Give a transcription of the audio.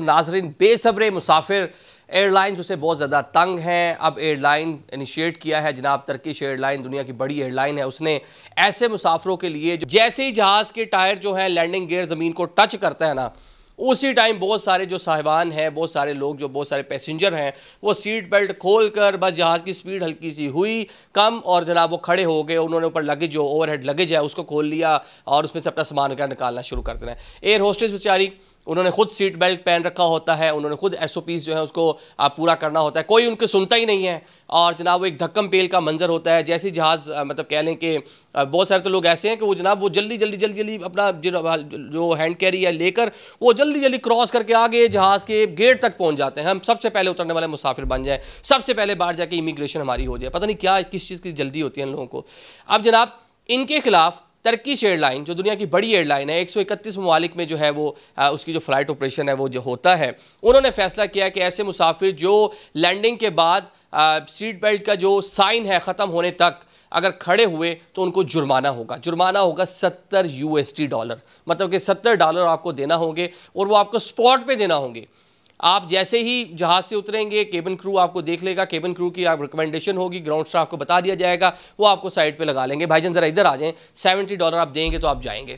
नाजरीन बेसब्रे मुसाफिर एयरलाइंस उसे बहुत ज़्यादा तंग हैं। अब एयरलाइन इनिशिएट किया है, जनाब टर्किश एयरलाइन दुनिया की बड़ी एयरलाइन है, उसने ऐसे मुसाफिरों के लिए जैसे ही जहाज़ के टायर जो है लैंडिंग गियर ज़मीन को टच करता है ना, उसी टाइम बहुत सारे जो साहिबान हैं, बहुत सारे लोग जो बहुत सारे पैसेंजर हैं, वो सीट बेल्ट खोल कर बस जहाज़ की स्पीड हल्की सी हुई कम और जनाब वो खड़े हो गए। उन्होंने ऊपर लगेज जो ओवरहेड लगेज है उसको खोल लिया और उसमें से अपना सामान वगैरह निकालना शुरू कर देना है। एयर होस्टेस बेचारी, उन्होंने खुद सीट बेल्ट पहन रखा होता है, उन्होंने खुद SOPs जो है उसको पूरा करना होता है, कोई उनके सुनता ही नहीं है और जनाब वो एक धक्कम पेल का मंजर होता है। जैसे जहाज़ मतलब कह लें कि बहुत सारे तो लोग ऐसे हैं कि वो जनाब वो जल्दी अपना जो हैंड कैरी है लेकर वो जल्दी क्रॉस करके आगे जहाज़ के गेट तक पहुंच जाते हैं। हम सबसे पहले उतरने वाले मुसाफिर बन जाए, सबसे पहले बाहर जाके इमिग्रेशन हमारी हो जाए, पता नहीं क्या किस चीज़ की जल्दी होती है इन लोगों को। अब जनाब इनके खिलाफ टर्किश एयरलाइन जो दुनिया की बड़ी एयरलाइन है, 131 ममालिक में जो है वो उसकी जो फ़्लाइट ऑपरेशन है वो जो होता है, उन्होंने फैसला किया कि ऐसे मुसाफिर जो लैंडिंग के बाद सीट बेल्ट का जो साइन है ख़त्म होने तक अगर खड़े हुए तो उनको जुर्माना होगा। जुर्माना होगा $70, मतलब कि $70 आपको देना होंगे और वो आपको स्पॉट पे देना होंगे। आप जैसे ही जहाज़ से उतरेंगे केबिन क्रू आपको देख लेगा, केबिन क्रू की आप रिकमेंडेशन होगी, ग्राउंड स्टाफ को बता दिया जाएगा, वो आपको साइड पे लगा लेंगे, भाईजान ज़रा इधर आ जाएं, $70 आप देंगे तो आप जाएंगे।